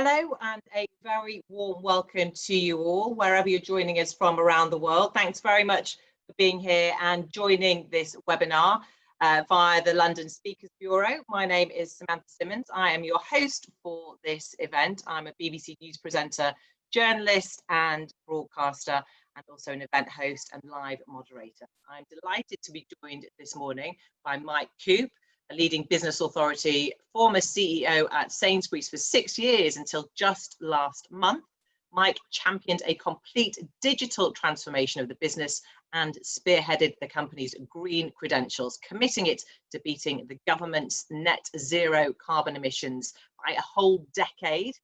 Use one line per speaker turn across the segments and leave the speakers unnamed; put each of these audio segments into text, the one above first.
Hello and a very warm welcome to you all, wherever you're joining us from around the world. Thanks very much for being here and joining this webinar via the London Speakers Bureau. My name is Samantha Simmonds. I am your host for this event. I'm a BBC News presenter, journalist and broadcaster, and also an event host and live moderator. I'm delighted to be joined this morning by Mike Coupe, a leading business authority, former CEO at Sainsbury's for 6 years until just last month. Mike championed a complete digital transformation of the business and spearheaded the company's green credentials, committing it to beating the government's net zero carbon emissions by a whole decade.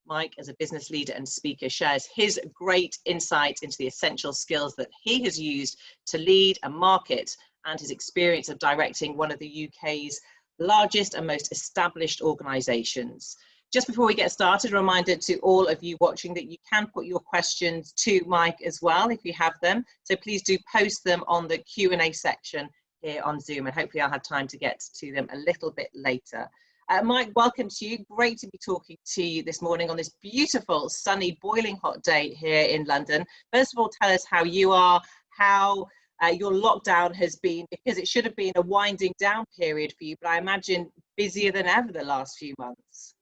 Mike, as a business leader and speaker, shares his great insight into the essential skills that he has used to lead a market and his experience of directing one of the UK's largest and most established organisations. Just before we get started, a reminder to all of you watching that you can put your questions to Mike as well if you have them. So please do post them on the Q&A section here on Zoom, and hopefully I'll have time to get to them a little bit later. Mike, welcome to you. Great to be talking to you this morning on this beautiful, sunny, boiling hot day here in London. First of all, tell us how you are, how your lockdown has been, because it should have been a winding down period for you, but I imagine busier than ever the last few months.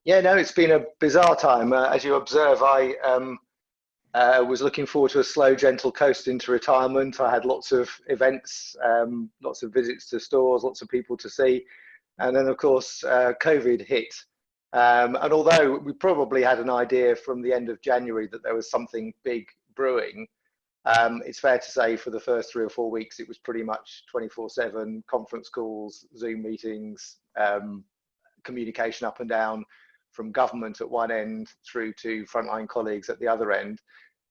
Yeah, no, it's been a bizarre time. As you observe, I was looking forward to a slow, gentle coast into retirement. I had lots of events, lots of visits to stores, lots of people to see. And then, of course, COVID hit. And although we probably had an idea from the end of January that there was something big brewing, it's fair to say for the first 3 or 4 weeks, it was pretty much 24/7 conference calls, Zoom meetings, communication up and down from government at one end through to frontline colleagues at the other end,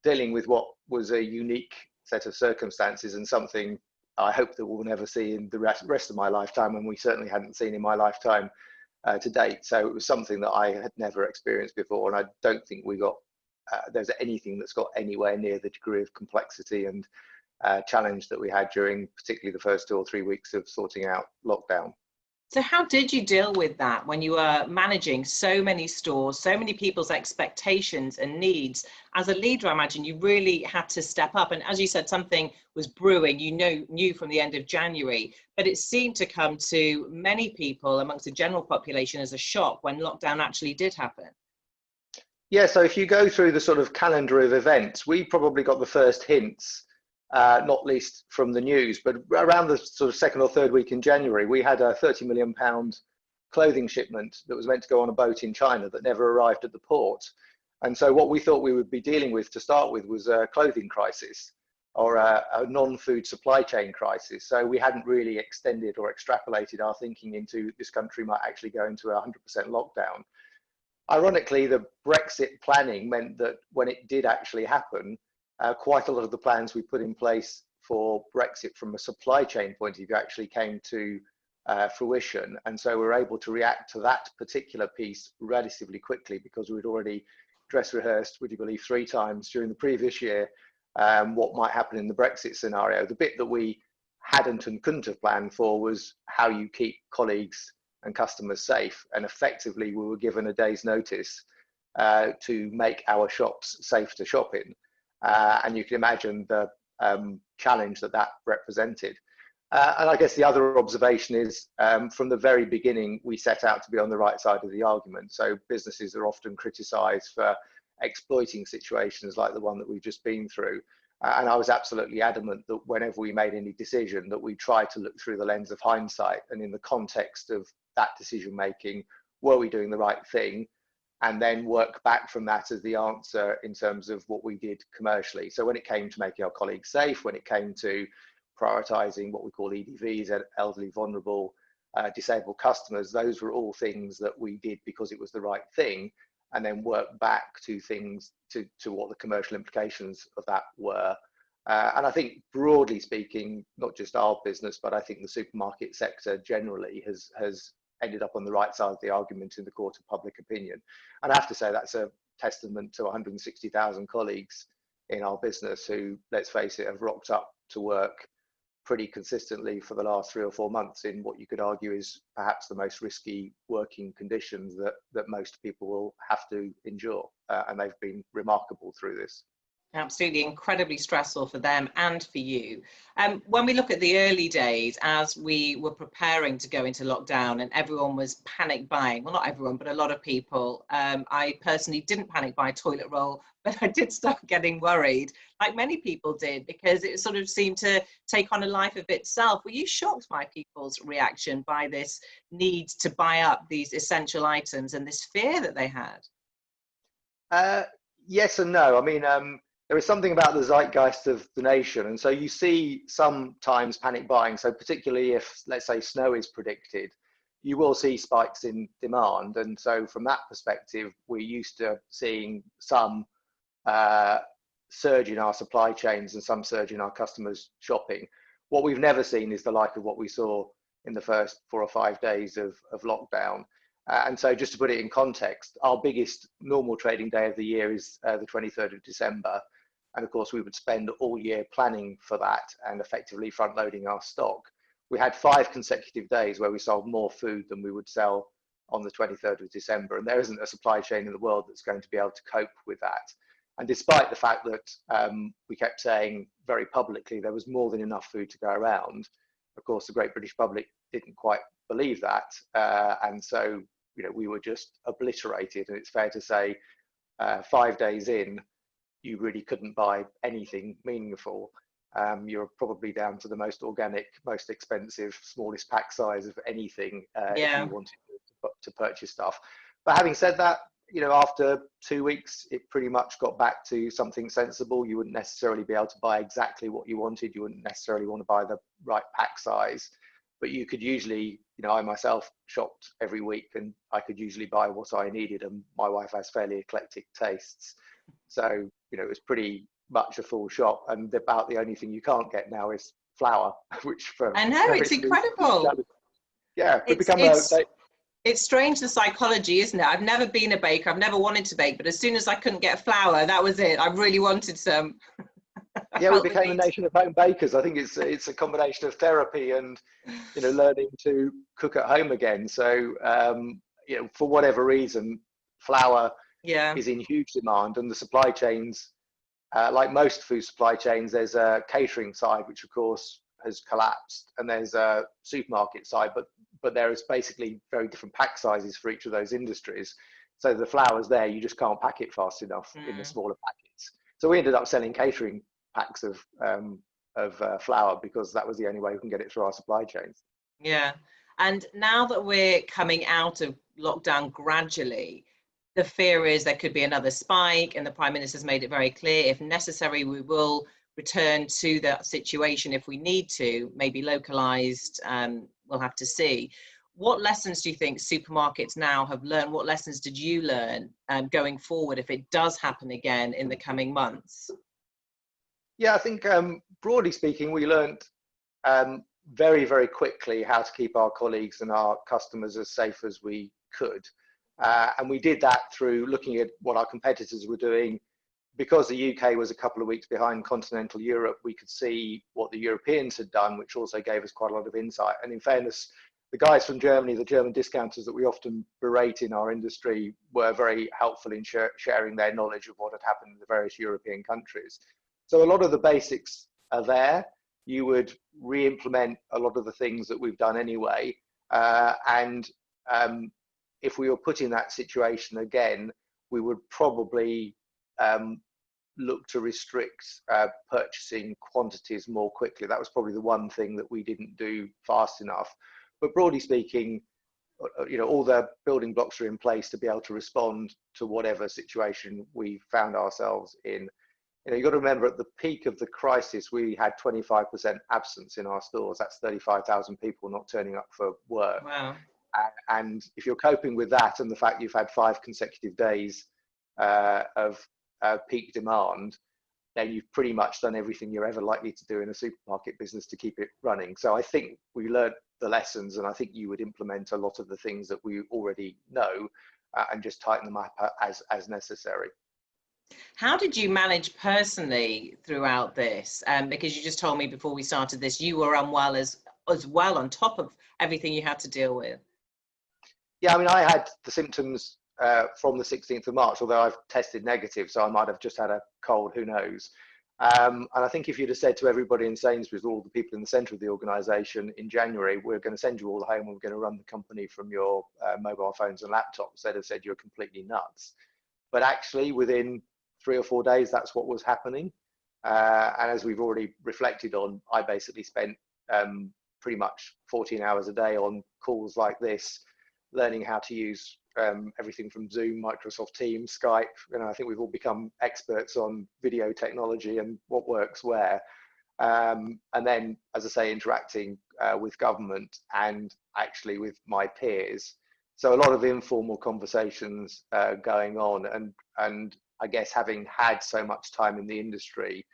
dealing with what was a unique set of circumstances and something I hope that we'll never see in the rest of my lifetime, and we certainly hadn't seen in my lifetime to date. So it was something that I had never experienced before, and I don't think we got there's anything that's got anywhere near the degree of complexity and challenge that we had during particularly the first 2 or 3 weeks of sorting out lockdown.
So how did you deal with that when you were managing so many stores, so many people's expectations and needs? As a leader, I imagine you really had to step up. And as you said, something was brewing, you knew from the end of January, but it seemed to come to many people amongst the general population as a shock when lockdown actually did happen.
Yeah, so if you go through the sort of calendar of events, we probably got the first hints, not least from the news, but around the sort of second or third week in January, we had a £30 million clothing shipment that was meant to go on a boat in China that never arrived at the port. And so what we thought we would be dealing with to start with was a clothing crisis or a non-food supply chain crisis. So we hadn't really extended or extrapolated our thinking into this country might actually go into a 100% lockdown. Ironically, the Brexit planning meant that when it did actually happen, quite a lot of the plans we put in place for Brexit from a supply chain point of view actually came to fruition. And so we were able to react to that particular piece relatively quickly because we'd already dress rehearsed, would you believe, 3 times during the previous year what might happen in the Brexit scenario. The bit that we hadn't and couldn't have planned for was how you keep colleagues and customers safe, and effectively we were given a day's notice to make our shops safe to shop in, and you can imagine the challenge that that represented. And I guess the other observation is from the very beginning we set out to be on the right side of the argument. So businesses are often criticised for exploiting situations like the one that we've just been through. And I was absolutely adamant that whenever we made any decision that we try to look through the lens of hindsight and in the context of that decision making, were we doing the right thing? And then work back from that as the answer in terms of what we did commercially. So when it came to making our colleagues safe, when it came to prioritising what we call EDVs, elderly, vulnerable, disabled customers, those were all things that we did because it was the right thing, and then work back to things to what the commercial implications of that were. And I think broadly speaking, not just our business, but I think the supermarket sector generally has ended up on the right side of the argument in the court of public opinion. And I have to say that's a testament to 160,000 colleagues in our business who, let's face it, have rocked up to work pretty consistently for the last 3 or 4 months in what you could argue is perhaps the most risky working conditions that most people will have to endure. And they've been remarkable through this.
Absolutely incredibly stressful for them and for you. When we look at the early days, as we were preparing to go into lockdown and everyone was panic buying, well, not everyone, but a lot of people. I personally didn't panic buy toilet roll, but I did start getting worried, like many people did, because it sort of seemed to take on a life of itself. Were you shocked by people's reaction by this need to buy up these essential items and this fear that they had?
Yes and no. I mean, there is something about the zeitgeist of the nation. And so you see sometimes panic buying. So particularly if, let's say, snow is predicted, you will see spikes in demand. And so from that perspective, we're used to seeing some surge in our supply chains and some surge in our customers shopping. What we've never seen is the like of what we saw in the first 4 or 5 days of lockdown. And so just to put it in context, our biggest normal trading day of the year is the 23rd of December. And of course, we would spend all year planning for that and effectively front loading our stock. We had 5 consecutive days where we sold more food than we would sell on the 23rd of December. And there isn't a supply chain in the world that's going to be able to cope with that. And despite the fact that we kept saying very publicly there was more than enough food to go around, of course, the great British public didn't quite believe that. And so, you know, we were just obliterated. And it's fair to say 5 days in, you really couldn't buy anything meaningful. You're probably down to the most organic, most expensive, smallest pack size of anything if you wanted to purchase stuff. But having said that, you know, after 2 weeks, it pretty much got back to something sensible. You wouldn't necessarily be able to buy exactly what you wanted. You wouldn't necessarily want to buy the right pack size, but you could usually, you know, I myself shopped every week and I could usually buy what I needed. And my wife has fairly eclectic tastes. So, you know, it was pretty much a full shop. And about the only thing you can't get now is flour, which for
I know, it's incredible.
Yeah,
it's strange, the psychology, isn't it? I've never been a baker. I've never wanted to bake, but as soon as I couldn't get flour, that was it. I really wanted some.
Yeah, we became a nation of home bakers. I think it's a combination of therapy and, you know, learning to cook at home again. So, you know, for whatever reason, flour is in huge demand, and the supply chains, like most food supply chains, there's a catering side, which of course has collapsed, and there's a supermarket side, but there is basically very different pack sizes for each of those industries. So the flour's there, you just can't pack it fast enough in the smaller packets. So we ended up selling catering packs of flour because that was the only way we can get it through our supply chains.
Yeah, and now that we're coming out of lockdown gradually, the fear is there could be another spike, and the Prime Minister's made it very clear, if necessary, we will return to that situation if we need to, maybe localized, we'll have to see. What lessons do you think supermarkets now have learned? What lessons did you learn going forward if it does happen again in the coming months?
Yeah, I think broadly speaking, we learned very, very quickly how to keep our colleagues and our customers as safe as we could. And we did that through looking at what our competitors were doing. Because the UK was a couple of weeks behind continental Europe, we could see what the Europeans had done, which also gave us quite a lot of insight. And in fairness, the guys from Germany, the German discounters that we often berate in our industry, were very helpful in sharing their knowledge of what had happened in the various European countries. So a lot of the basics are there. You would re-implement a lot of the things that we've done anyway. And if we were put in that situation again, we would probably look to restrict purchasing quantities more quickly. That was probably the one thing that we didn't do fast enough. But broadly speaking, you know, all the building blocks are in place to be able to respond to whatever situation we found ourselves in. You know, you've got to remember at the peak of the crisis, we had 25% absence in our stores. That's 35,000 people not turning up for work.
Wow.
And if you're coping with that and the fact you've had 5 consecutive days of peak demand, then you've pretty much done everything you're ever likely to do in a supermarket business to keep it running. So I think we learned the lessons, and I think you would implement a lot of the things that we already know and just tighten them up as necessary.
How did you manage personally throughout this? Because you just told me before we started this, you were unwell as well on top of everything you had to deal with.
Yeah, I mean, I had the symptoms from the 16th of March, although I've tested negative, so I might have just had a cold, who knows. And I think if you'd have said to everybody in Sainsbury's, all the people in the centre of the organisation in January, we're going to send you all home and we're going to run the company from your mobile phones and laptops, they'd have said you're completely nuts. But actually, within 3 or 4 days, that's what was happening. And as we've already reflected on, I basically spent pretty much 14 hours a day on calls like this, learning how to use everything from Zoom, Microsoft Teams, Skype. I think we've all become experts on video technology and what works where. And then, as I say, interacting with government and actually with my peers. So a lot of informal conversations going on. And I guess having had so much time in the industry,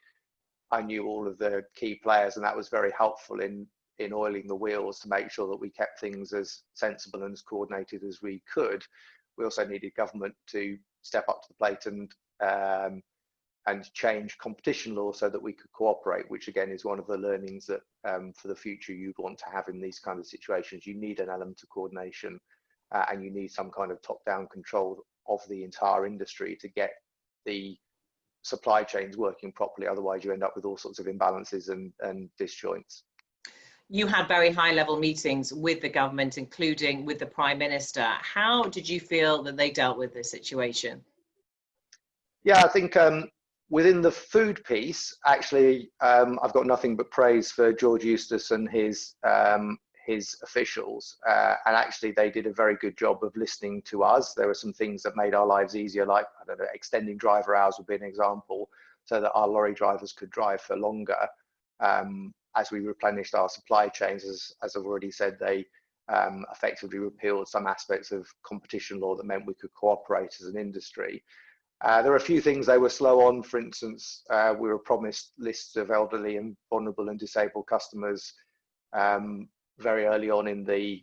I knew all of the key players, and that was very helpful in oiling the wheels to make sure that we kept things as sensible and as coordinated as we could. We also needed government to step up to the plate and change competition law so that we could cooperate, which again is one of the learnings that for the future you'd want to have in these kind of situations. You need an element of coordination and you need some kind of top-down control of the entire industry to get the supply chains working properly. Otherwise you end up with all sorts of imbalances and disjoints.
You had very high level meetings with the government, including with the Prime Minister. How did you feel that they dealt with this situation?
Yeah, I think within the food piece, actually, I've got nothing but praise for George Eustace and his officials. And actually, they did a very good job of listening to us. There were some things that made our lives easier, like, I don't know, extending driver hours would be an example, so that our lorry drivers could drive for longer. As we replenished our supply chains, as I've already said, they effectively repealed some aspects of competition law that meant we could cooperate as an industry. There are a few things they were slow on. For instance, we were promised lists of elderly and vulnerable and disabled customers very early on in the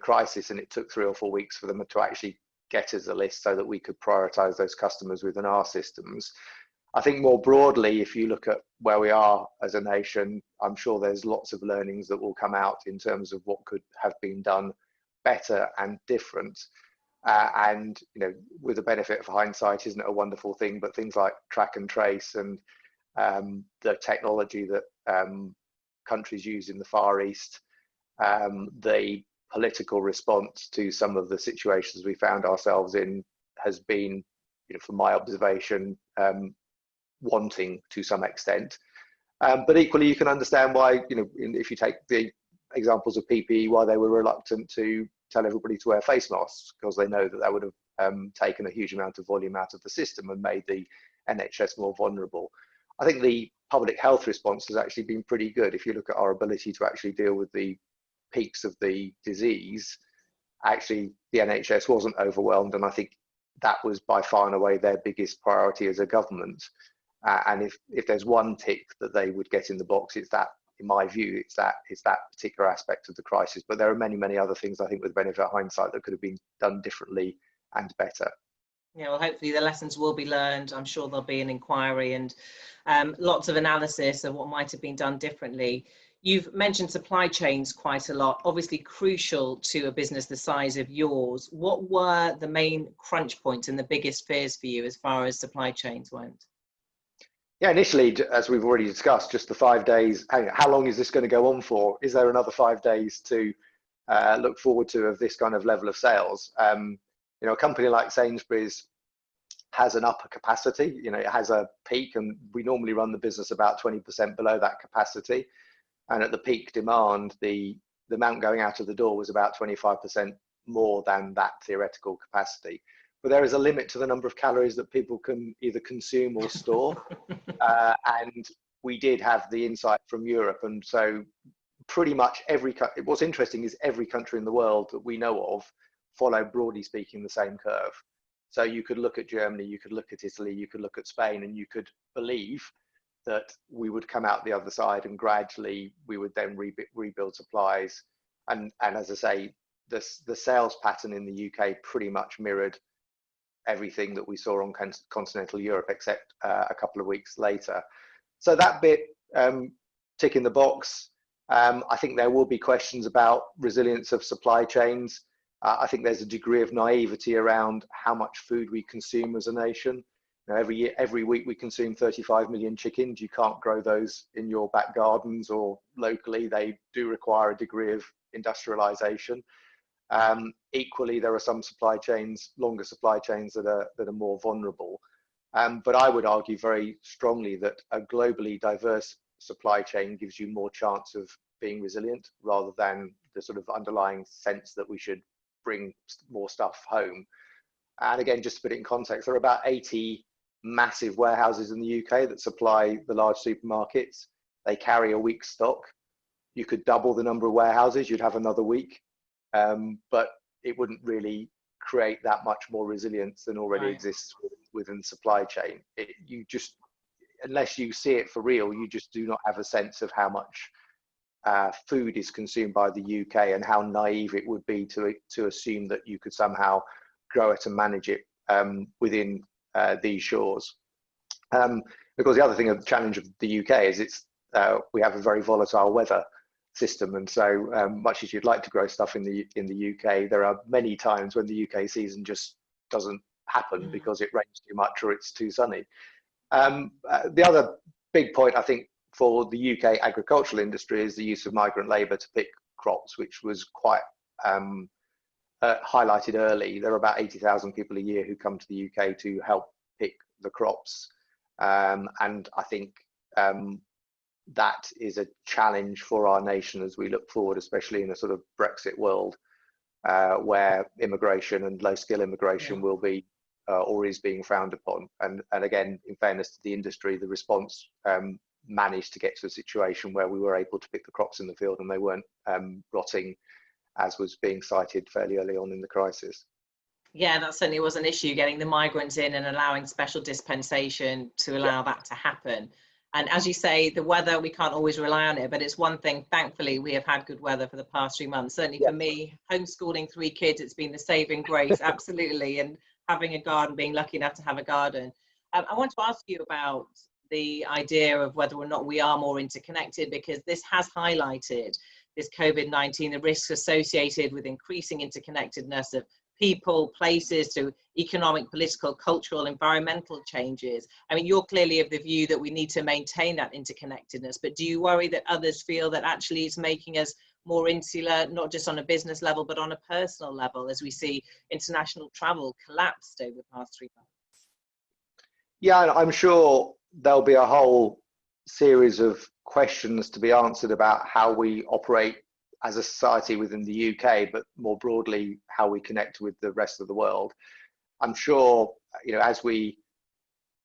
crisis, and it took 3 or 4 weeks for them to actually get us a list so that we could prioritise those customers within our systems. I think more broadly, if you look at where we are as a nation, I'm sure there's lots of learnings that will come out in terms of what could have been done better and different. And, with the benefit of hindsight, isn't it a wonderful thing? But things like track and trace and the technology that countries use in the Far East, the political response to some of the situations we found ourselves in has been, from my observation, wanting to some extent. But equally, you can understand why, if you take the examples of PPE, why they were reluctant to tell everybody to wear face masks, because they know that would have taken a huge amount of volume out of the system and made the NHS more vulnerable. I think the public health response has actually been pretty good. If you look at our ability to actually deal with the peaks of the disease, actually the NHS wasn't overwhelmed, and I think that was by far and away their biggest priority as a government. And if there's one tick that they would get in the box, it's that, in my view, it's that particular aspect of the crisis. But there are many, many other things, I think, with the benefit of hindsight, that could have been done differently and better.
Yeah, well, hopefully the lessons will be learned. I'm sure there'll be an inquiry and lots of analysis of what might have been done differently. You've mentioned supply chains quite a lot, obviously crucial to a business the size of yours. What were the main crunch points and the biggest fears for you as far as supply chains went?
Yeah, initially, as we've already discussed, just the 5 days. How long is this going to go on for? Is there another 5 days to look forward to of this kind of level of sales? A company like Sainsbury's has an upper capacity. It has a peak, and we normally run the business about 20% below that capacity. And at the peak demand, the amount going out of the door was about 25% more than that theoretical capacity. But there is a limit to the number of calories that people can either consume or store. And we did have the insight from Europe. And so pretty much what's interesting is every country in the world that we know of follow, broadly speaking, the same curve. So you could look at Germany, you could look at Italy, you could look at Spain, and you could believe that we would come out the other side and gradually we would then rebuild supplies. And as I say, the sales pattern in the UK pretty much mirrored everything that we saw on continental Europe, except a couple of weeks later. So that bit, tick in the box. I think there will be questions about resilience of supply chains. I think there's a degree of naivety around how much food we consume as a nation. You know, every week we consume 35 million chickens. You can't grow those in your back gardens or locally. They do require a degree of industrialization. Equally, there are some supply chains, longer supply chains that are more vulnerable. But I would argue very strongly that a globally diverse supply chain gives you more chance of being resilient, rather than the sort of underlying sense that we should bring more stuff home. And again, just to put it in context, there are about 80 massive warehouses in the UK that supply the large supermarkets. They carry a week's stock. You could double the number of warehouses, you'd have another week, but it wouldn't really create that much more resilience than already exists within the supply chain. You just, unless you see it for real, you just do not have a sense of how much food is consumed by the UK, and how naive it would be to assume that you could somehow grow it and manage it within these shores. Because the other thing, the challenge of the UK is we have a very volatile weather system, and so much as you'd like to grow stuff in the UK, there are many times when the UK season just doesn't happen because it rains too much or it's too sunny. The other big point, I think, for the UK agricultural industry is the use of migrant labour to pick crops, which was quite highlighted early. There are about 80,000 people a year who come to the UK to help pick the crops, and I think that is a challenge for our nation as we look forward, especially in a sort of Brexit world, where immigration and low-skill immigration will be or is being frowned upon. And again, in fairness to the industry, the response managed to get to a situation where we were able to pick the crops in the field and they weren't rotting, as was being cited fairly early on in the crisis.
Yeah, that certainly was an issue, getting the migrants in and allowing special dispensation to allow that to happen. And as you say, the weather, we can't always rely on it, but it's one thing, thankfully, we have had good weather for the past 3 months. Certainly for me, homeschooling 3 kids, it's been the saving grace, absolutely. And having a garden, being lucky enough to have a garden. I want to ask you about the idea of whether or not we are more interconnected, because this has highlighted, this COVID-19, the risks associated with increasing interconnectedness of people, places, to economic, political, cultural, environmental changes. I mean, you're clearly of the view that we need to maintain that interconnectedness, but do you worry that others feel that actually it's making us more insular, not just on a business level, but on a personal level, as we see international travel collapsed over the past 3 months?
Yeah, I'm sure there'll be a whole series of questions to be answered about how we operate as a society within the UK, but more broadly, how we connect with the rest of the world. I'm sure, you know, as we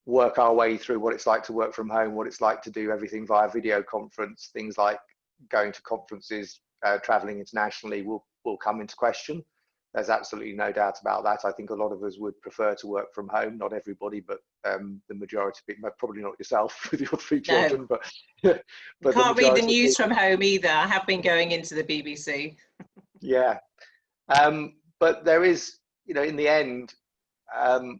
work our way through what it's like to work from home, what it's like to do everything via video conference, things like going to conferences, traveling internationally will come into question. There's absolutely no doubt about that. I think a lot of us would prefer to work from home, not everybody, but the majority of people, probably not yourself with your 3 children, but
can't read the news from home either. I have been going into the BBC.
Yeah, but there is, you know, in the end,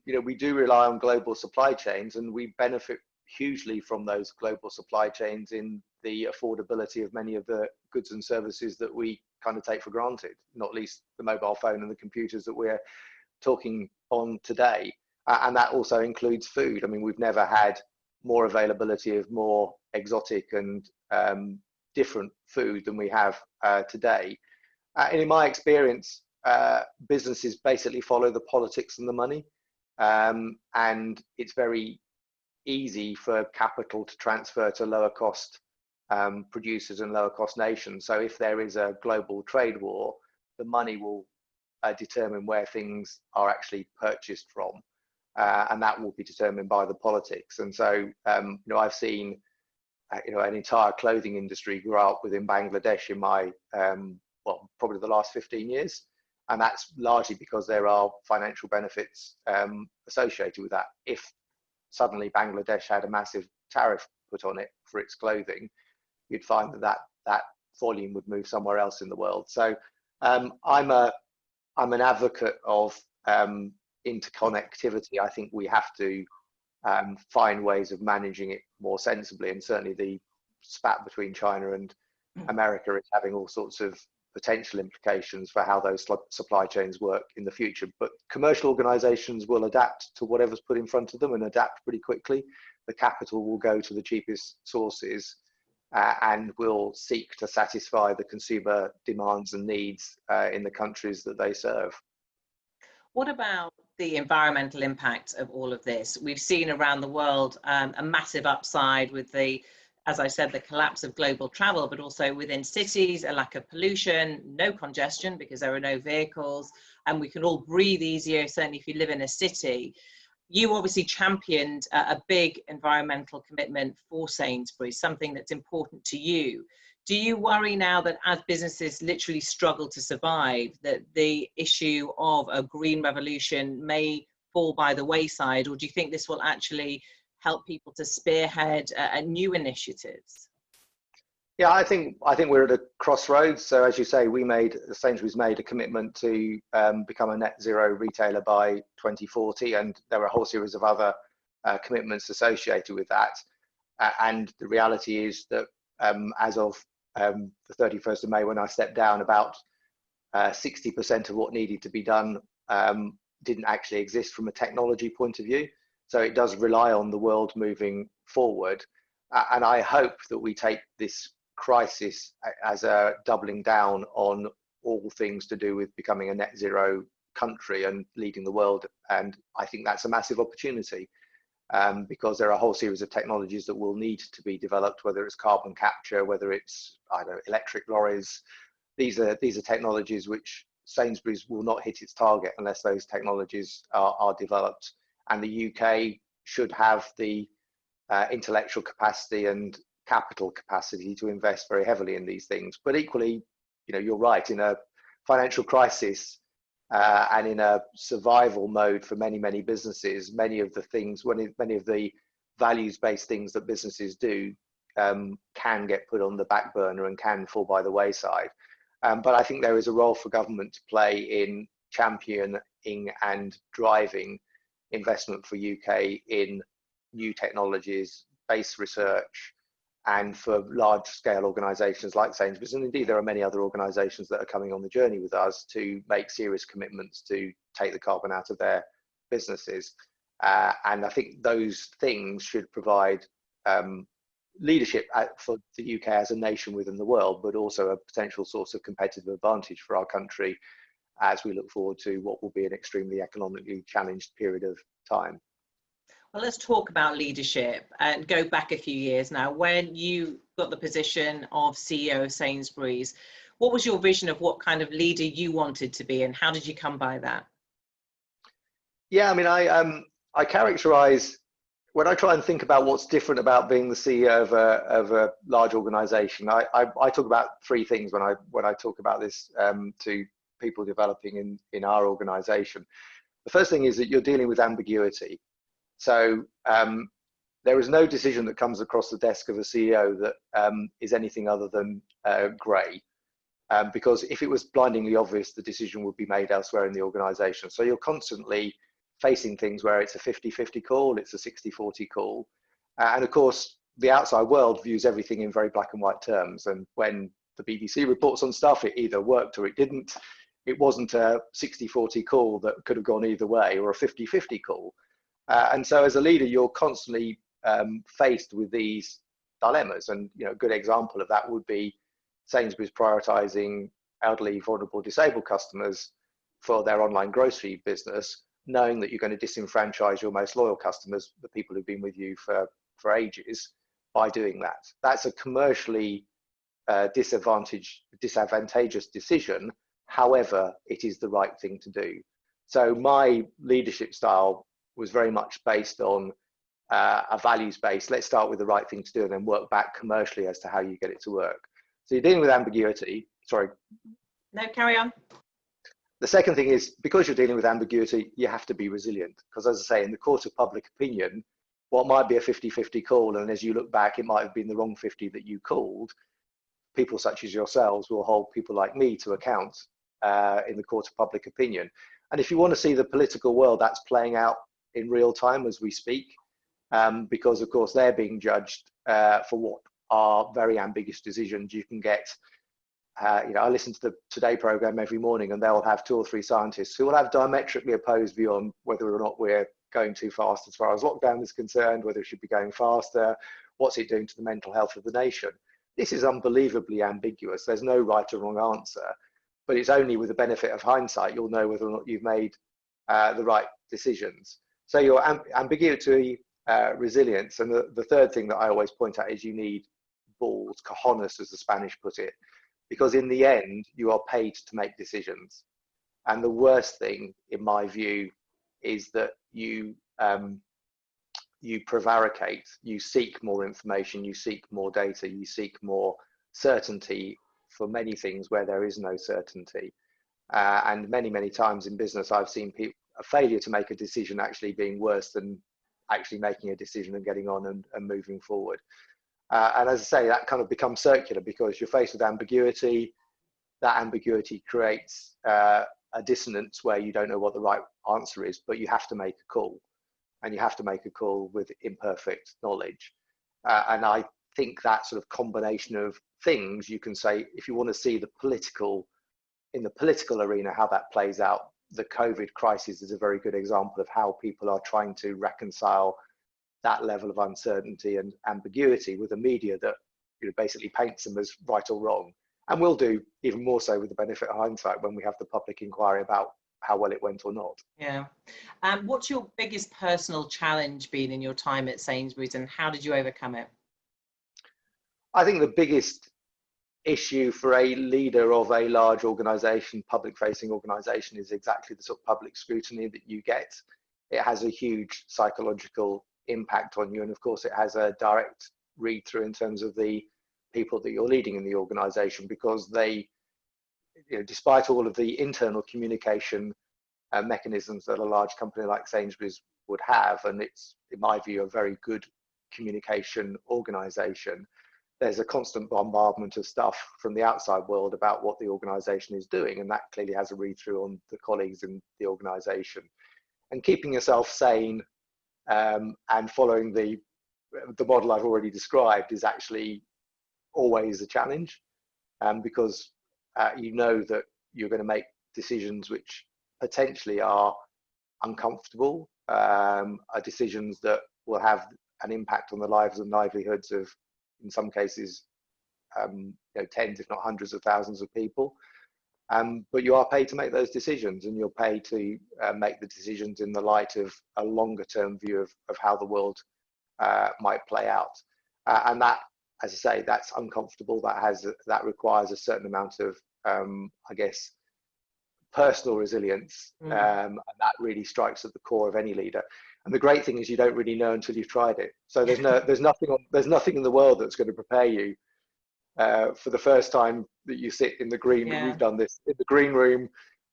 you know, we do rely on global supply chains, and we benefit hugely from those global supply chains in the affordability of many of the goods and services that we kind of take for granted, not least the mobile phone and the computers that we're talking on today. And that also includes food. I mean, we've never had more availability of more exotic and different food than we have today. And in my experience, businesses basically follow the politics and the money. And it's very easy for capital to transfer to lower cost producers and lower cost nations. So if there is a global trade war, the money will determine where things are actually purchased from. And that will be determined by the politics. And so, you know, I've seen, you know, an entire clothing industry grow up within Bangladesh in my, well, probably the last 15 years. And that's largely because there are financial benefits associated with that. If suddenly Bangladesh had a massive tariff put on it for its clothing, you'd find that volume would move somewhere else in the world. So I'm an advocate of interconnectivity, I think we have to find ways of managing it more sensibly. And certainly the spat between China and America is having all sorts of potential implications for how those supply chains work in the future. But commercial organizations will adapt to whatever's put in front of them and adapt pretty quickly. The capital will go to the cheapest sources and will seek to satisfy the consumer demands and needs in the countries that they serve.
What about the environmental impact of all of this? We've seen around the world a massive upside with the, as I said, the collapse of global travel, but also within cities, a lack of pollution, no congestion because there are no vehicles, and we can all breathe easier, certainly if you live in a city. You obviously championed a big environmental commitment for Sainsbury's, something that's important to you. Do you worry now that as businesses literally struggle to survive, that the issue of a green revolution may fall by the wayside, or do you think this will actually help people to spearhead new initiatives?
Yeah, I think we're at a crossroads. So as you say, Sainsbury's made a commitment to become a net zero retailer by 2040, and there are a whole series of other commitments associated with that. And the reality is that as of the 31st of May, when I stepped down, about 60% of what needed to be done didn't actually exist from a technology point of view. So it does rely on the world moving forward. And I hope that we take this crisis as a doubling down on all things to do with becoming a net zero country and leading the world. And I think that's a massive opportunity because there are a whole series of technologies that will need to be developed, whether it's carbon capture, whether it's, I don't know, electric lorries. These are technologies which Sainsbury's will not hit its target unless those technologies are developed. And the UK should have the intellectual capacity and capital capacity to invest very heavily in these things. But equally, you're right, in a financial crisis and in a survival mode for many, many businesses, many of the values-based things that businesses do can get put on the back burner and can fall by the wayside. But I think there is a role for government to play in championing and driving investment for UK in new technologies, base research, and for large-scale organisations like Sainsbury's, and indeed there are many other organisations that are coming on the journey with us to make serious commitments to take the carbon out of their businesses. And I think those things should provide leadership for the UK as a nation within the world, but also a potential source of competitive advantage for our country as we look forward to what will be an extremely economically challenged period of time.
Well, let's talk about leadership and go back a few years now. When you got the position of CEO of Sainsbury's, what was your vision of what kind of leader you wanted to be, and how did you come by that? Yeah, I mean,
I characterize, when I try and think about what's different about being the CEO of a large organization, I talk about three things when I talk about this to people developing in our organization. The first thing is that you're dealing with ambiguity. So there is no decision that comes across the desk of a CEO that is anything other than grey, because if it was blindingly obvious, the decision would be made elsewhere in the organisation. So you're constantly facing things where it's a 50-50 call, it's a 60-40 call. And of course, the outside world views everything in very black and white terms. And when the BBC reports on stuff, it either worked or it didn't. It wasn't a 60-40 call that could have gone either way, or a 50-50 call. And so as a leader, you're constantly faced with these dilemmas. And a good example of that would be Sainsbury's prioritising elderly, vulnerable, disabled customers for their online grocery business, knowing that you're going to disenfranchise your most loyal customers, the people who've been with you for ages, by doing that. That's a commercially disadvantageous decision. However, it is the right thing to do. So my leadership style was very much based on a values base. Let's start with the right thing to do and then work back commercially as to how you get it to work. So you're dealing with ambiguity. Sorry.
No, carry on.
The second thing is, because you're dealing with ambiguity, you have to be resilient. Because as I say, in the court of public opinion, what might be a 50-50 call, and as you look back, it might have been the wrong 50 that you called, people such as yourselves will hold people like me to account in the court of public opinion. And if you want to see the political world, that's playing out in real time as we speak, because of course they're being judged for what are very ambiguous decisions. You can get, I listen to the Today program every morning, and they'll have 2 or 3 scientists who will have diametrically opposed view on whether or not we're going too fast as far as lockdown is concerned, whether it should be going faster, what's it doing to the mental health of the nation. This is unbelievably ambiguous. There's no right or wrong answer, but it's only with the benefit of hindsight you'll know whether or not you've made the right decisions. So your ambiguity, resilience, and the third thing that I always point out is you need balls, cojones, as the Spanish put it, because in the end you are paid to make decisions. And the worst thing, in my view, is that you prevaricate, you seek more information, you seek more data, you seek more certainty for many things where there is no certainty. And many times in business, I've seen a failure to make a decision actually being worse than actually making a decision and getting on and moving forward. And as I say, that kind of becomes circular because you're faced with ambiguity. That ambiguity creates a dissonance where you don't know what the right answer is, but you have to make a call. And you have to make a call with imperfect knowledge. And I think that sort of combination of things, you can say, if you want to see in the political arena, how that plays out, the COVID crisis is a very good example of how people are trying to reconcile that level of uncertainty and ambiguity with a media that basically paints them as right or wrong. And will do even more so with the benefit of hindsight when we have the public inquiry about how well it went or not.
Yeah. What's your biggest personal challenge been in your time at Sainsbury's, and how did you overcome it?
I think the biggest issue for a leader of a large organization, public-facing organization, is exactly the sort of public scrutiny that you get. It has a huge psychological impact on you, and of course it has a direct read-through in terms of the people that you're leading in the organization, because they, despite all of the internal communication mechanisms that a large company like Sainsbury's would have, and it's, in my view, a very good communication organization, there's a constant bombardment of stuff from the outside world about what the organization is doing, and that clearly has a read-through on the colleagues in the organization. And keeping yourself sane and following the model I've already described is actually always a challenge, because you know that you're going to make decisions which potentially are uncomfortable, are decisions that will have an impact on the lives and livelihoods of, in some cases, tens, if not hundreds of thousands of people. But you are paid to make those decisions, and you're paid to make the decisions in the light of a longer term view of how the world might play out. And that, as I say, that's uncomfortable. That requires a certain amount of, I guess, personal resilience, and that really strikes at the core of any leader. And the great thing is you don't really know until you've tried it. So there's nothing in the world that's going to prepare you for the first time that you sit in the green. Yeah. We've done this in the green room.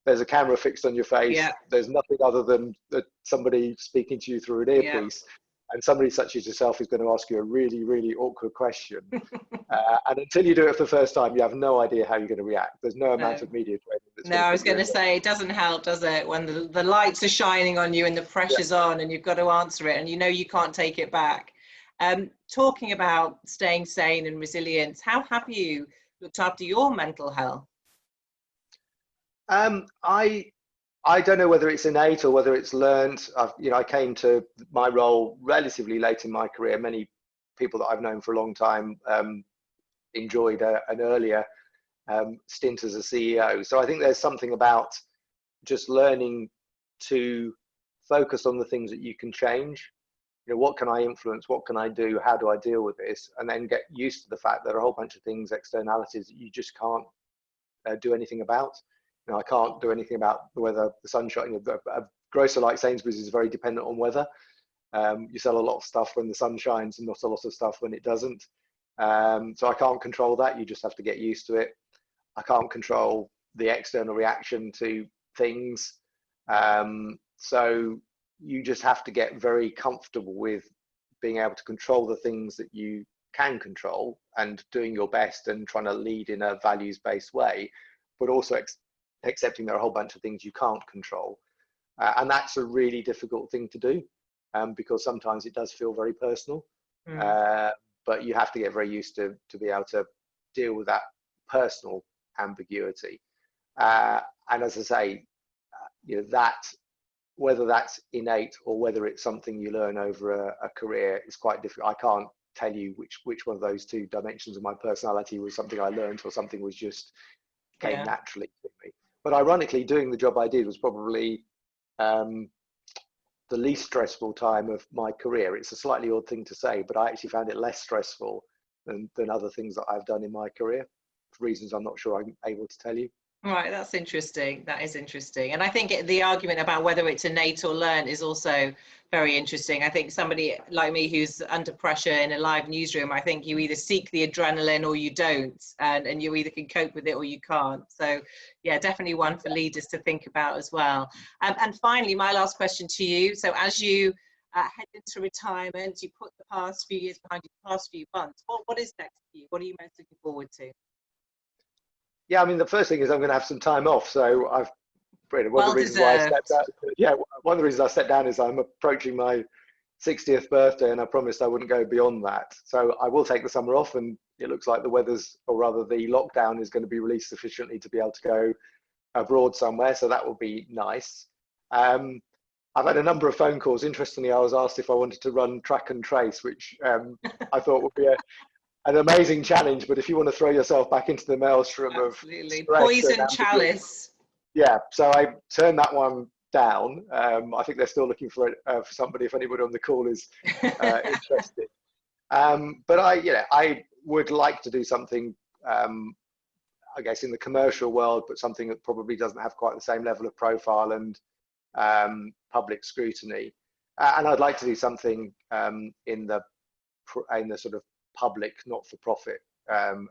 There's a camera fixed on your face. Yeah. There's nothing other than somebody speaking to you through an earpiece. Yeah. And somebody such as yourself is going to ask you a really, really awkward question. And until you do it for the first time, you have no idea how you're going to react. There's no amount of media training.
No, I was going to say, it doesn't help, does it? When the lights are shining on you and the pressure's on and you've got to answer it and you can't take it back. Talking about staying sane and resilience, how have you looked after your mental health?
I don't know whether it's innate or whether it's learned. I came to my role relatively late in my career. Many people that I've known for a long time enjoyed an earlier stint as a CEO. So I think there's something about just learning to focus on the things that you can change. What can I influence? What can I do? How do I deal with this? And then get used to the fact that there are a whole bunch of things, externalities, that you just can't do anything about. I can't do anything about whether the sunshine. A grocer like Sainsbury's is very dependent on weather. You sell a lot of stuff when the sun shines and not a lot of stuff when it doesn't. So I can't control that. You just have to get used to it. I can't control the external reaction to things. So you just have to get very comfortable with being able to control the things that you can control and doing your best and trying to lead in a values-based way, but also accepting there are a whole bunch of things you can't control. And that's a really difficult thing to do, because sometimes it does feel very personal. But you have to get very used to be able to deal with that personal ambiguity. And as I say, that, whether that's innate or whether it's something you learn over a career, is quite difficult. I can't tell you which one of those two dimensions of my personality was something I learned or something was just came naturally to me. But ironically, doing the job I did was probably the least stressful time of my career. It's a slightly odd thing to say, but I actually found it less stressful than other things that I've done in my career, for reasons I'm not sure I'm able to tell you.
Right, that's interesting. That is interesting. And I think the argument about whether it's innate or learned is also very interesting. I think somebody like me who's under pressure in a live newsroom, I think you either seek the adrenaline or you don't, and you either can cope with it or you can't. So yeah, definitely one for leaders to think about as well. And finally, my last question to you. So as you head into retirement, you put the past few years behind you, the past few months, what is next for you? What are you most looking forward to?
Yeah, I mean, the first thing is I'm going to have some time off. So one
Well
of the reasons why I stepped
deserved.
down, yeah, one of the reasons I stepped down is I'm approaching my 60th birthday, and I promised I wouldn't go beyond that. So I will take the summer off, and it looks like the weather's, or rather the lockdown, is going to be released sufficiently to be able to go abroad somewhere. So that will be nice. I've had a number of phone calls. Interestingly, I was asked if I wanted to run track and trace, which I thought would be an amazing challenge. But if you want to throw yourself back into the maelstrom
Absolutely.
of stress
Poison
and ambiguity,
chalice.
yeah, so I turned that one down. I think they're still looking for somebody, if anybody on the call is interested. But I would like to do something, I guess, in the commercial world, but something that probably doesn't have quite the same level of profile and public scrutiny. And I'd like to do something in the sort of public, not-for-profit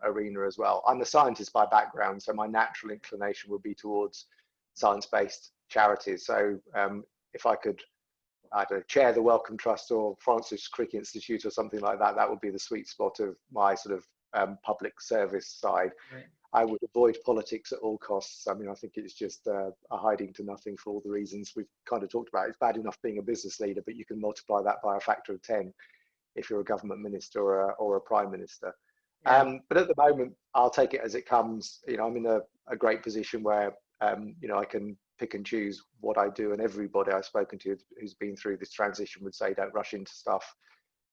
arena as well. I'm a scientist by background, so my natural inclination would be towards science-based charities. So if I could either chair the Wellcome Trust or Francis Crick Institute or something like that, that would be the sweet spot of my sort of public service side. Right. I would avoid politics at all costs. I mean, I think it's just a hiding to nothing for all the reasons we've kind of talked about. It's bad enough being a business leader, but you can multiply that by a factor of 10 if you're a government minister or a prime minister. Yeah. But at the moment, I'll take it as it comes. I'm in a great position where I can pick and choose what I do, and everybody I've spoken to who's been through this transition would say don't rush into stuff,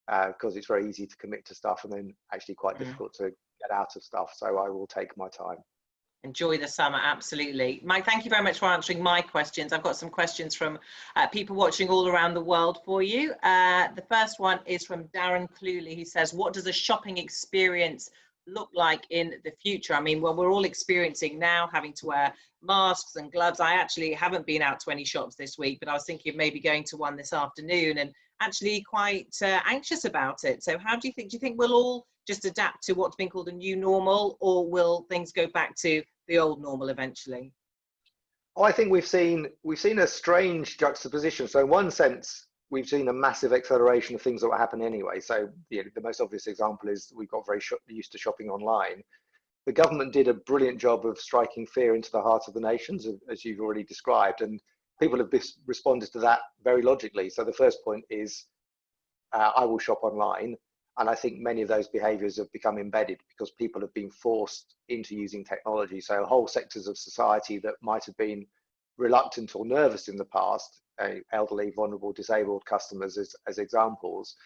because it's very easy to commit to stuff and then actually quite difficult to get out of stuff. So I will take my time.
Enjoy the summer, absolutely. Mike, thank you very much for answering my questions. I've got some questions from people watching all around the world for you. The first one is from Darren Cluley. He says, what does a shopping experience look like in the future? I mean, well, we're all experiencing now having to wear masks and gloves. I actually haven't been out to any shops this week, but I was thinking of maybe going to one this afternoon and actually quite anxious about it. So how do you think we'll all just adapt to what's been called a new normal, or will things go back to the old normal eventually?
Oh, I think we've seen a strange juxtaposition. So in one sense, we've seen a massive acceleration of things that were happening anyway. So the most obvious example is we've got very used to shopping online. The government did a brilliant job of striking fear into the heart of the nations, as you've already described, and people have responded to that very logically. So the first point is, I will shop online. And I think many of those behaviors have become embedded because people have been forced into using technology. So whole sectors of society that might have been reluctant or nervous in the past, elderly, vulnerable, disabled customers as examples,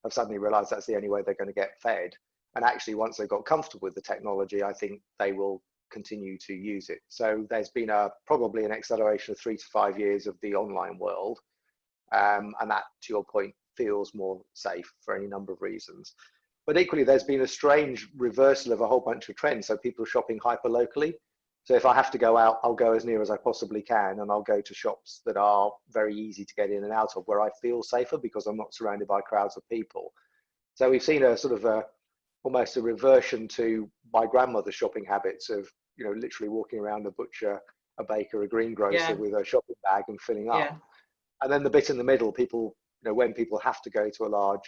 have suddenly realized that's the only way they're going to get fed. And actually, once they've got comfortable with the technology, I think they will continue to use it. So there's been probably an acceleration of 3 to 5 years of the online world. And that, to your point, feels more safe for any number of reasons. But equally, there's been a strange reversal of a whole bunch of trends. So people shopping hyper locally. So if I have to go out, I'll go as near as I possibly can, and I'll go to shops that are very easy to get in and out of, where I feel safer because I'm not surrounded by crowds of people. So we've seen a sort of almost a reversion to my grandmother's shopping habits of, literally walking around a butcher, a baker, a greengrocer with a shopping bag and filling up. Yeah. And then the bit in the middle, people, when people have to go to a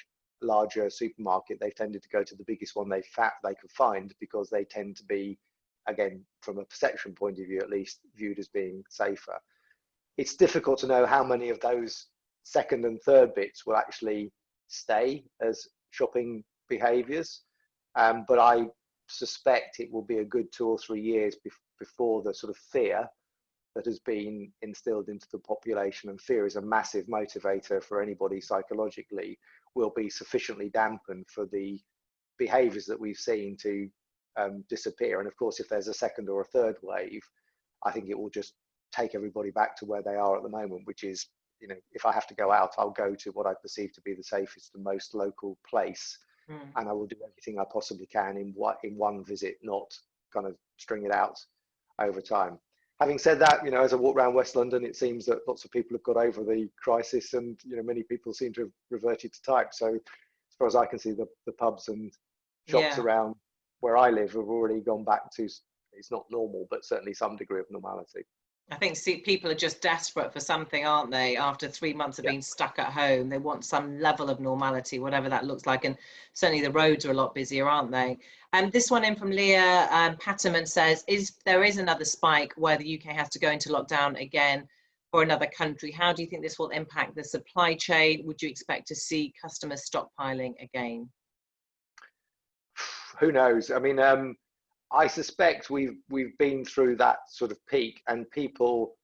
larger supermarket, they've tended to go to the biggest one they could find, because they tend to be, again, from a perception point of view at least, viewed as being safer. it's difficult to know how many of those second and third bits will actually stay as shopping behaviours. But I suspect it will be a good 2 or 3 years before the sort of fear that has been instilled into the population, and fear is a massive motivator for anybody psychologically, will be sufficiently dampened for the behaviours that we've seen to disappear. And of course, if there's a second or a third wave, I think it will just take everybody back to where they are at the moment, which is, you know, if I have to go out, I'll go to what I perceive to be the safest and most local place. And I will do everything I possibly can in one visit, not kind of string it out over time. Having said that, you know, as I walk around West London, it seems that lots of people have got over the crisis, and, you know, many people seem to have reverted to type. So as far as I can see, the pubs and shops around where I live have already gone back to, it's not normal, but certainly some degree of normality.
I think people are just desperate for something, aren't they? After 3 months of being stuck at home, they want some level of normality, whatever that looks like. And certainly the roads are a lot busier, aren't they? And this one in from Leah Patterman says, there is another spike where the UK has to go into lockdown again for another country. How do you think this will impact the supply chain? Would you expect to see customers stockpiling again?
Who knows? I mean, I suspect we've been through that sort of peak, and people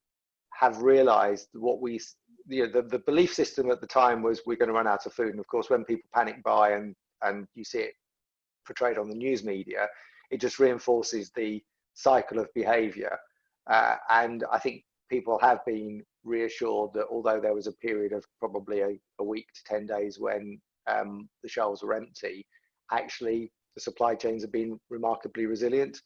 have realised what the belief system at the time was we're going to run out of food. And of course, when people panic buy and you see it portrayed on the news media, it just reinforces the cycle of behaviour. And I think people have been reassured that although there was a period of probably a week to 10 days when the shelves were empty, actually the supply chains have been remarkably resilient,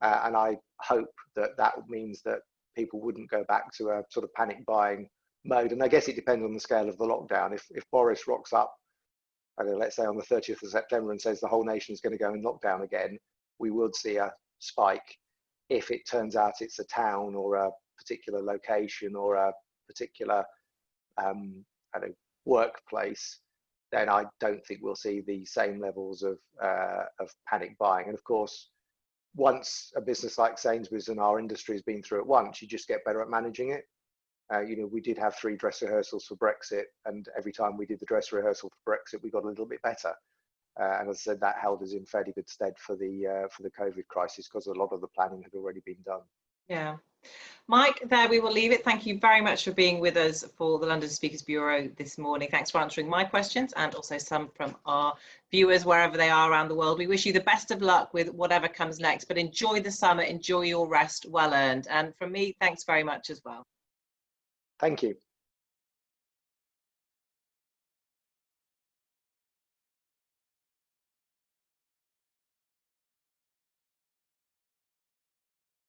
and I hope that means that people wouldn't go back to a sort of panic buying mode. And I guess it depends on the scale of the lockdown. If Boris rocks up, I don't know, let's say on the 30th of September, and says the whole nation is going to go in lockdown again, we would see a spike. If it turns out it's a town or a particular location or a particular workplace, then I don't think we'll see the same levels of panic buying. And of course, once a business like Sainsbury's and our industry has been through it once, you just get better at managing it. You know, we did have 3 dress rehearsals for Brexit, and every time we did the dress rehearsal for Brexit, we got a little bit better. And as I said, that held us in fairly good stead for the COVID crisis, because a lot of the planning had already been done.
Yeah. Mike, there we will leave it. Thank you very much for being with us for the London Speakers Bureau this morning. Thanks for answering my questions, and also some from our viewers wherever they are around the world. We wish you the best of luck with whatever comes next, but enjoy the summer, enjoy your rest, well earned. And from me, thanks very much as well.
Thank you.